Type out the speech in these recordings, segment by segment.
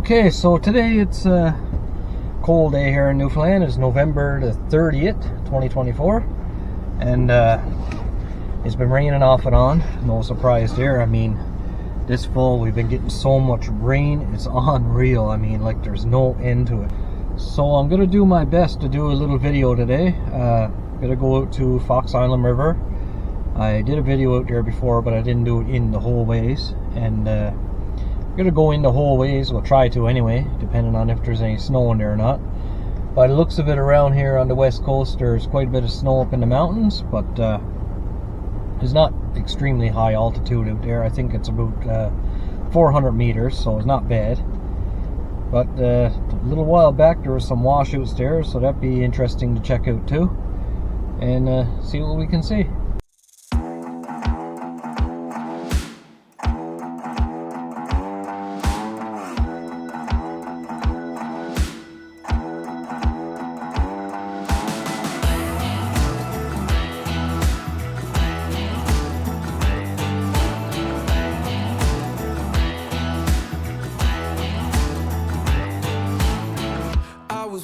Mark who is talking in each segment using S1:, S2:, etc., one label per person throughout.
S1: Okay, so today it's a cold day here in Newfoundland. It's November the 30th, 2024, and it's been raining off and on. No surprise there. I mean, this fall we've been getting so much rain, it's unreal. I mean, like, there's no end to it. So I'm gonna do my best to do a little video today. I'm gonna go out to Fox Island River. I did a video out there before, but I didn't do it in the whole ways, and I'm gonna go in the whole ways. We'll try to anyway, depending on if there's any snow in there or not. By the looks of it, around here on the west coast there's quite a bit of snow up in the mountains, but it's not extremely high altitude out there. I think it's about 400 meters, so it's not bad. But a little while back there was some washouts there, so that'd be interesting to check out too, and see what we can see.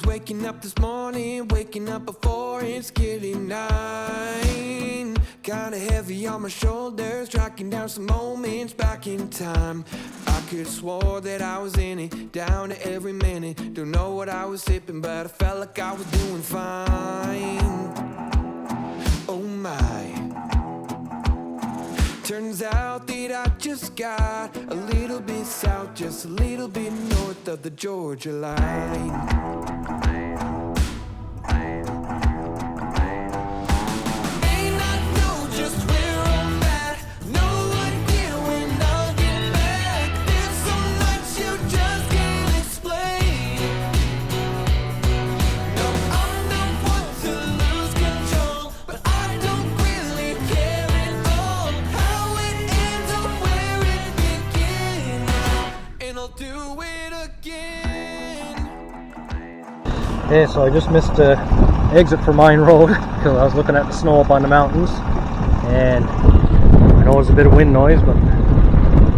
S2: Waking up this morning, waking up before it's getting 9. Kinda heavy on my shoulders, tracking down some moments back in time. I could swore that I was in it, down to every minute. Don't know what I was sipping, but I felt like I was doing fine. Oh my. Turns out that I just got a little bit south, just a little bit north of the Georgia line.
S1: Okay, so I just missed the exit for Mine Road because I was looking at the snow up on the mountains, and I know there's a bit of wind noise, but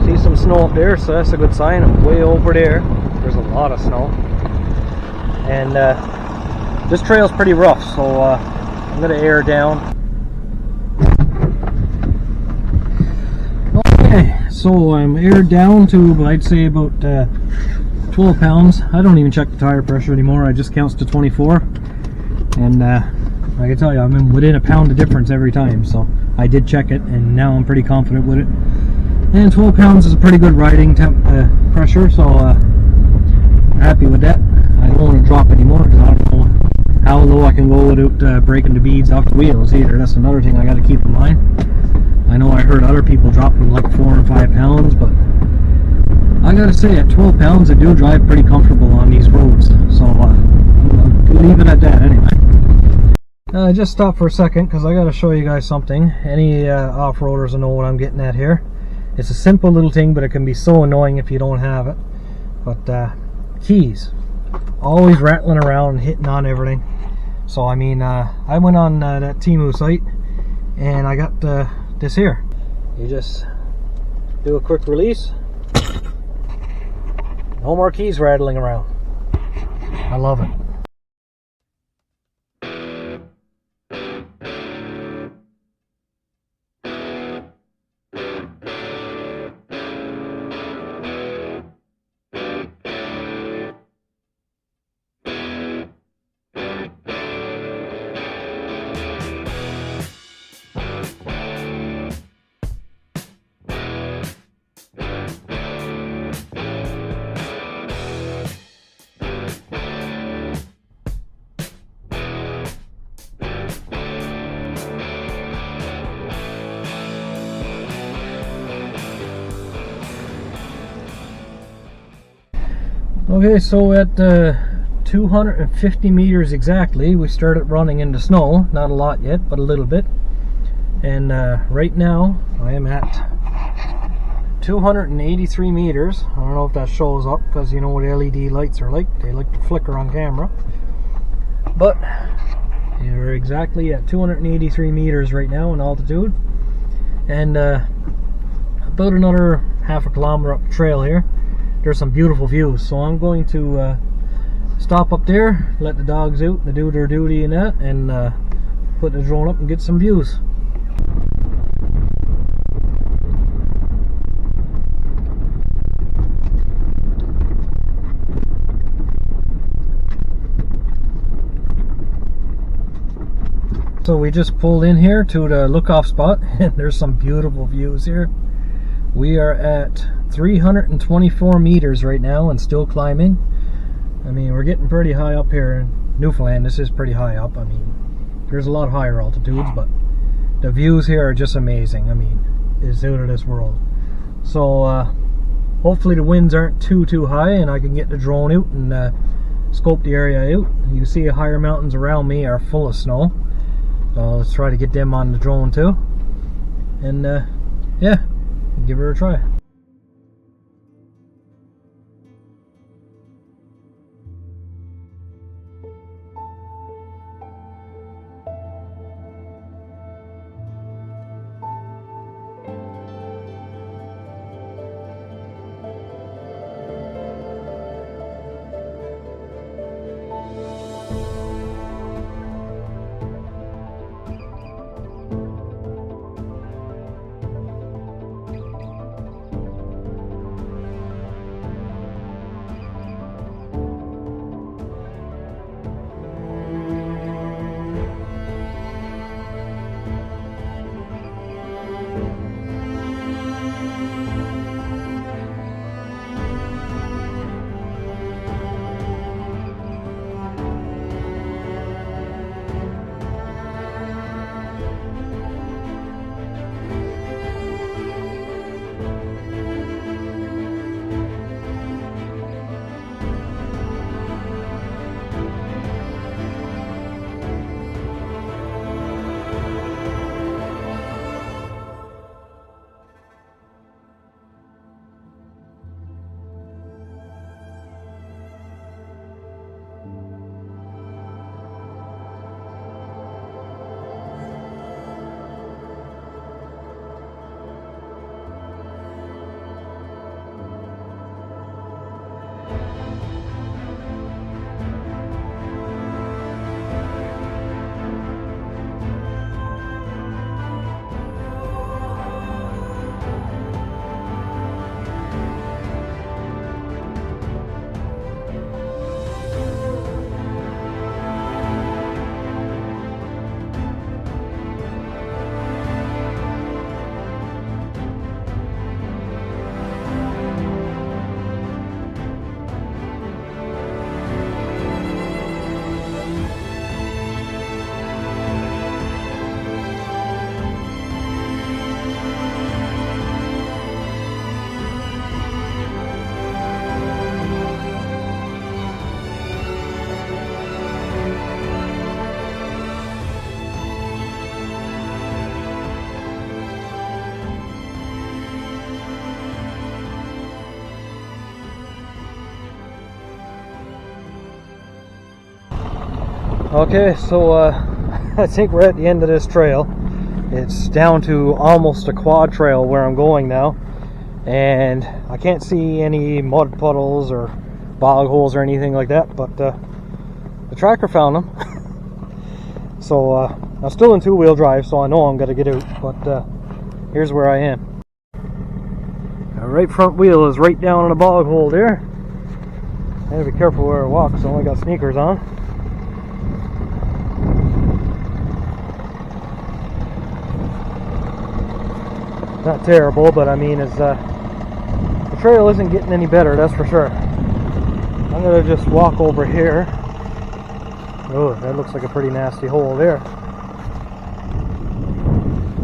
S1: see some snow up there, so that's a good sign. I'm way over there. There's a lot of snow, and this trail's pretty rough, so I'm gonna air down. Okay, so I'm aired down to, I'd say, about 12 pounds. I don't even check the tire pressure anymore. I just counts to 24, and I can tell you I'm within a pound of difference every time, so I did check it and now I'm pretty confident with it. And 12 pounds is a pretty good riding pressure, so I'm happy with that. I don't want to drop anymore because I don't know how low I can go without breaking the beads off the wheels either. That's another thing I got to keep in mind. I know I heard other people dropping like 4 and 5 pounds, but I gotta say, at 12 pounds I do drive pretty comfortable on these roads, so I'll leave it at that anyway. I just stopped for a second because I gotta show you guys something. Any off-roaders will know what I'm getting at here. It's a simple little thing, but it can be so annoying if you don't have it. But keys, always rattling around and hitting on everything. So I mean, I went on that Temu site and I got this here. You just do a quick release. No more keys rattling around. I love it. Okay, so at 250 meters exactly, we started running into snow. Not a lot yet, but a little bit. And right now, I am at 283 meters. I don't know if that shows up, because you know what LED lights are like. They like to flicker on camera. But you're exactly at 283 meters right now in altitude. And about another half a kilometer up the trail here, there's some beautiful views. So I'm going to stop up there, let the dogs out and do their duty and that, and put the drone up and get some views. So we just pulled in here to the lookoff spot, and there's some beautiful views here. We are at 324 meters right now and still climbing. I mean, we're getting pretty high up here in Newfoundland. This is pretty high up. I mean, there's a lot higher altitudes, but the views here are just amazing. I mean, it's out of this world. So hopefully the winds aren't too high and I can get the drone out and scope the area out. You can see the higher mountains around me are full of snow. So let's try to get them on the drone too. And yeah, give her a try. Okay, so I think we're at the end of this trail. It's down to almost a quad trail where I'm going now, and I can't see any mud puddles or bog holes or anything like that, but the tracker found them. So I'm still in two-wheel drive, so I know I'm going to get out, but here's where I am. Our right front wheel is right down in a bog hole there. I gotta be careful where I walk, so I only got sneakers on. Not terrible, but I mean, the trail isn't getting any better, that's for sure. I'm gonna just walk over here. Oh, that looks like a pretty nasty hole there.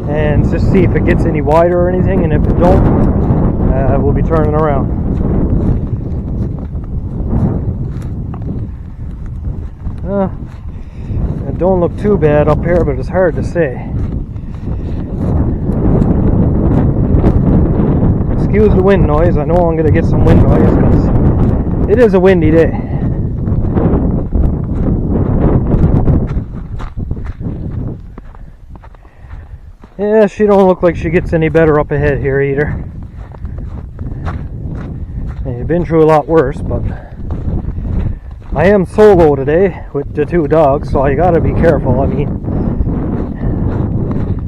S1: And just see if it gets any wider or anything, and if it don't, we'll be turning around. It don't look too bad up here, but it's hard to say. Excuse the wind noise. I know I'm going to get some wind noise because it is a windy day. Yeah, she don't look like she gets any better up ahead here either. It'd been through a lot worse, but I am solo today with the 2 dogs, so I gotta be careful. I mean,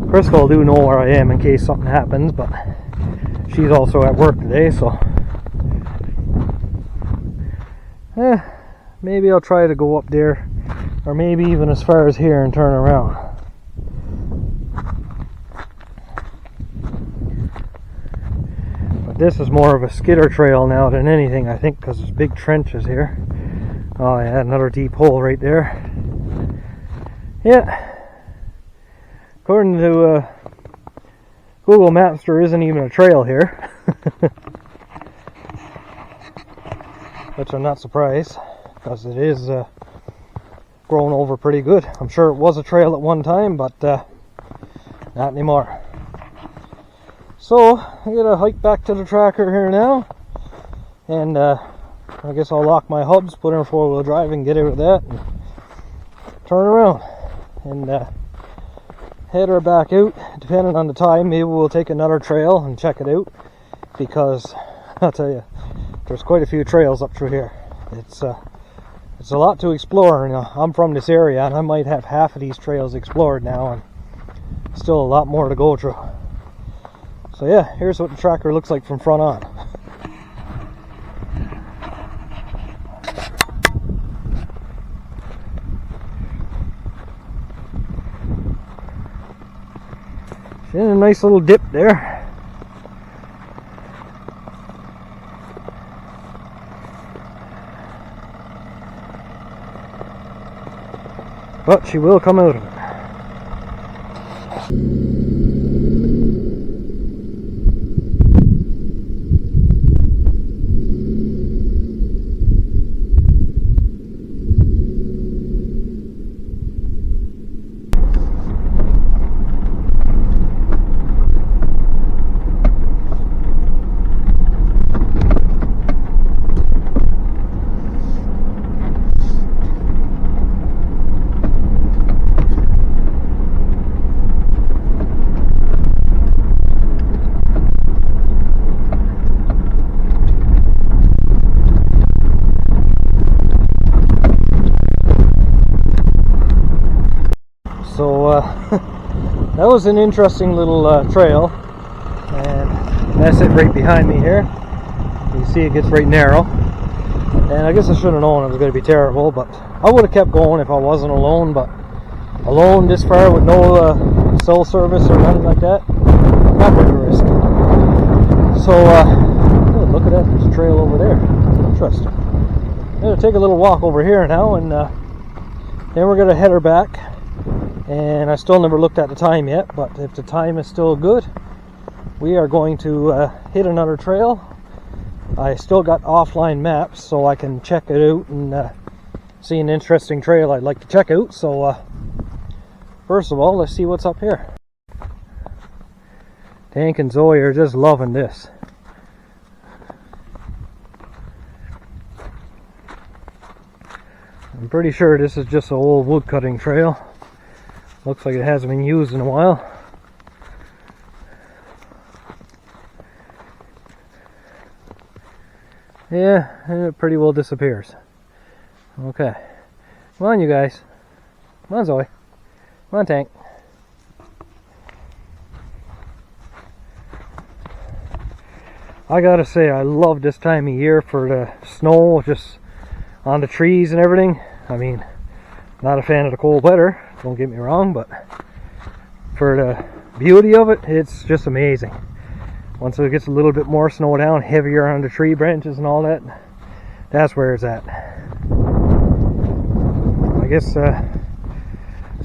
S1: Crystal do know where I am in case something happens, but she's also at work today, so maybe I'll try to go up there, or maybe even as far as here and turn around. But this is more of a skidder trail now than anything, I think, because there's big trenches here. Oh yeah, another deep hole right there. Yeah, according to Google Maps, there isn't even a trail here. Which I'm not surprised, because it is grown over pretty good. I'm sure it was a trail at one time, but not anymore. So I'm gonna hike back to the tracker here now, and I guess I'll lock my hubs, put in 4-wheel drive, and get out of that, and turn around and head her back out. Depending on the time, maybe we'll take another trail and check it out, because I'll tell you, there's quite a few trails up through here. It's a lot to explore. You know, I'm from this area, and I might have half of these trails explored now, and still a lot more to go through. So yeah, here's what the tracker looks like from front on. She's in a nice little dip there. But she will come out of it. So that was an interesting little trail, and that's it right behind me here. You see it gets right narrow, and I guess I should have known it was going to be terrible, but I would have kept going if I wasn't alone. But alone this far with no cell service or nothing like that, not worth the risk. So oh, look at that, there's a trail over there. Interesting. I'm going to take a little walk over here now, and then we're going to head her back. And I still never looked at the time yet, but if the time is still good, we are going to hit another trail. I still got offline maps, so I can check it out and see an interesting trail I'd like to check out. So first of all, let's see what's up here. Tank and Zoe are just loving this. I'm pretty sure this is just an old wood cutting trail. Looks like it hasn't been used in a while. Yeah, and it pretty well disappears. Okay. Come on, you guys. Come on, Zoe. Come on, Tank. I gotta say, I love this time of year for the snow just on the trees and everything. I mean, not a fan of the cold weather, don't get me wrong, but for the beauty of it, it's just amazing. Once it gets a little bit more snow down, heavier on the tree branches and all that, that's where it's at. I guess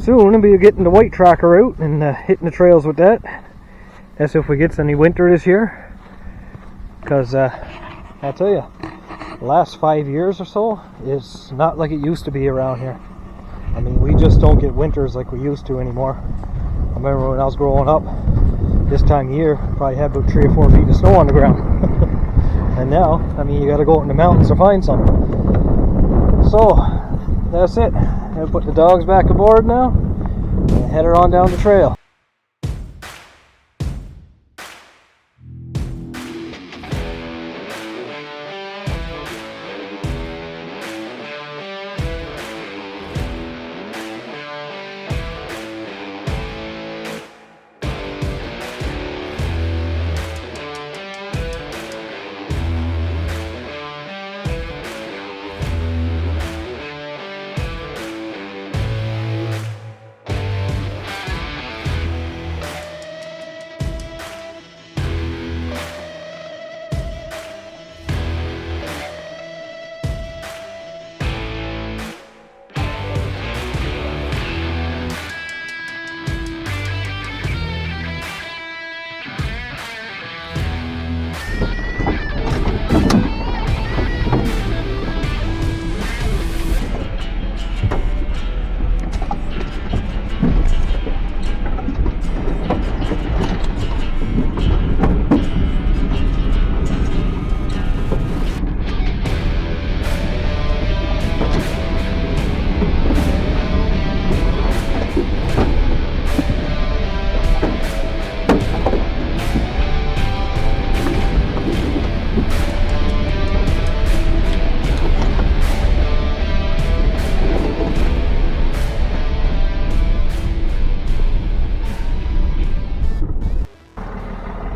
S1: soon we'll be getting the white tracker out and hitting the trails with that. That's if we get any winter this year. Because I'll tell you, the last 5 years or so is not like it used to be around here. I mean, we just don't get winters like we used to anymore. I remember when I was growing up, this time of year, probably had about 3 or 4 feet of snow on the ground. And now, I mean, you gotta go out in the mountains to find something. So, that's it. I'm gonna put the dogs back aboard now, and head her on down the trail.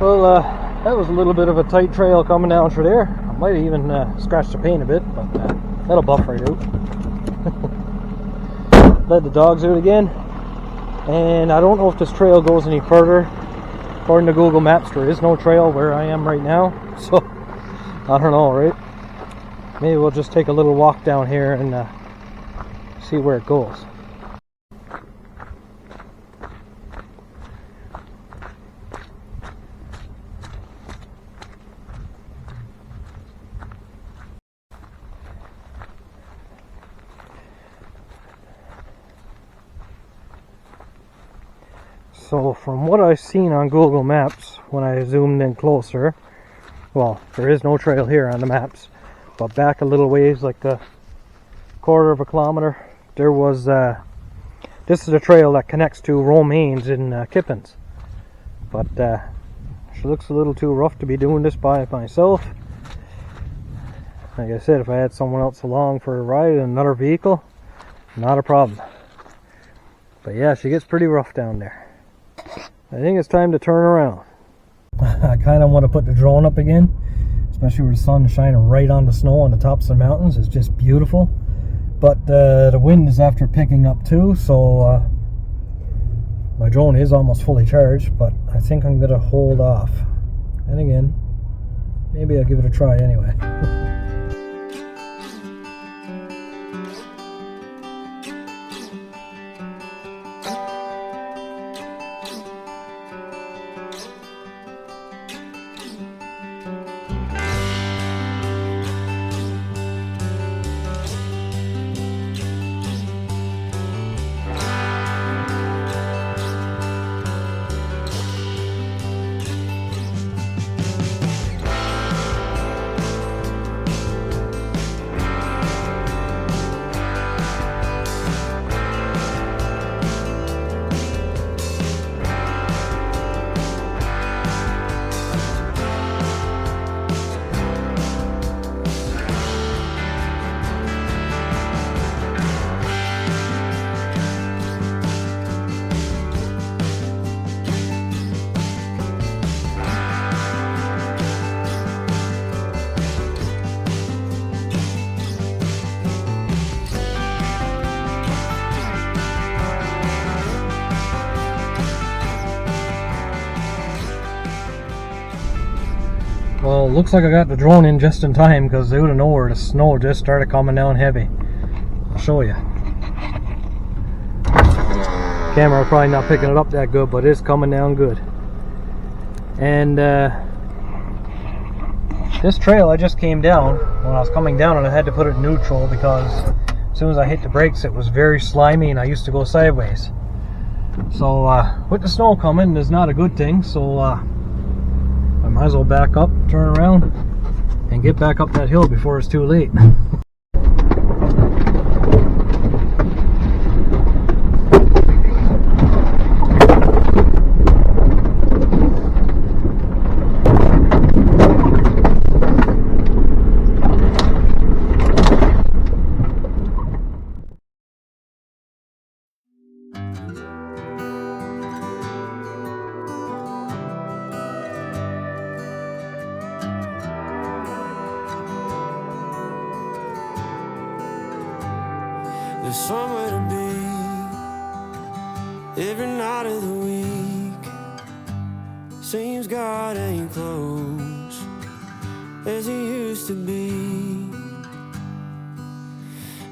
S1: Well, that was a little bit of a tight trail coming down through there. I might have even scratched the paint a bit, but that'll buff right out. Led the dogs out again, and I don't know if this trail goes any further. According to Google Maps, there is no trail where I am right now, so I don't know, right? Maybe we'll just take a little walk down here and see where it goes. So from what I've seen on Google Maps, when I zoomed in closer, well, there is no trail here on the maps, but back a little ways, like a quarter of a kilometer, there was, this is a trail that connects to Romaines in Kippens. But she looks a little too rough to be doing this by myself. Like I said, if I had someone else along for a ride in another vehicle, not a problem. But yeah, she gets pretty rough down there. I think it's time to turn around. I kind of want to put the drone up again, especially where the sun is shining right on the snow on the tops of the mountains. It's just beautiful. But the wind is after picking up too, so my drone is almost fully charged, but I think I'm going to hold off. And again, maybe I'll give it a try anyway. Well, looks like I got the drone in just in time, because out of nowhere the snow just started coming down heavy. I'll show you. Camera probably not picking it up that good, but it's coming down good. And this trail I just came down when I was coming down, and I had to put it in neutral because as soon as I hit the brakes it was very slimy and I used to go sideways. So with the snow coming is not a good thing, so I might as well back up, turn around, and get back up that hill before it's too late.
S2: There's somewhere to be every night of the week. Seems God ain't close as he used to be.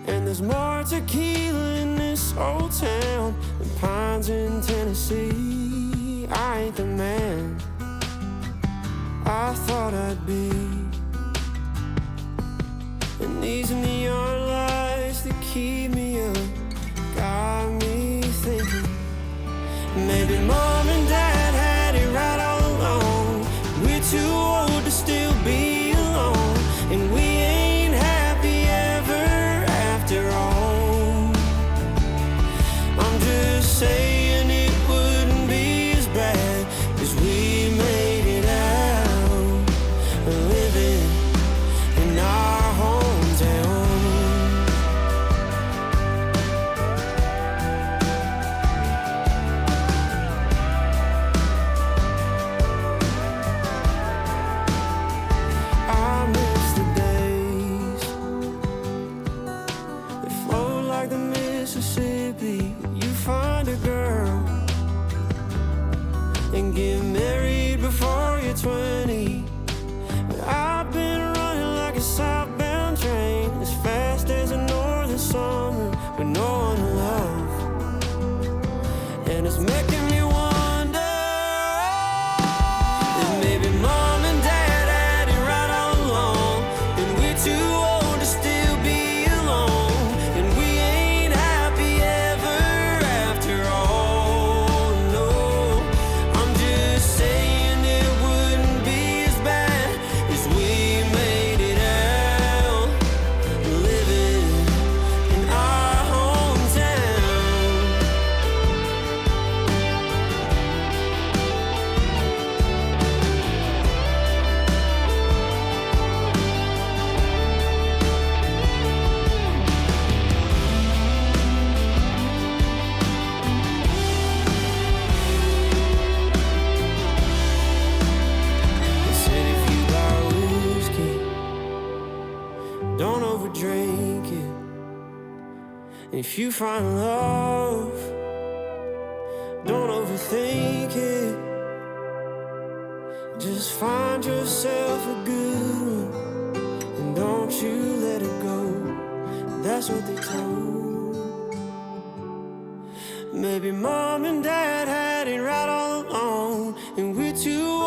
S2: And there's more tequila in this old town than pines in Tennessee. I ain't the man I thought I'd be. And these neon lights that keep me up got me thinking maybe mom and dad had it right all along. We're too old to still be alone, and we ain't happy ever after all. and get married before you're 20. But I've been running like a southbound train, as fast as a northern summer with no one to love. And it's making me wonder if maybe mom and dad had it right all along, and we're too old to still be alone, and we ain't happy ever after all. No, I'm just saying it wouldn't be as bad as we made it out, living in our hometown. They said if you buy whiskey, don't overdrink it. If you find love, don't overthink it. Just find yourself a good one, and don't you let it go. That's what they told. Maybe mom and dad had it right all along, and we're too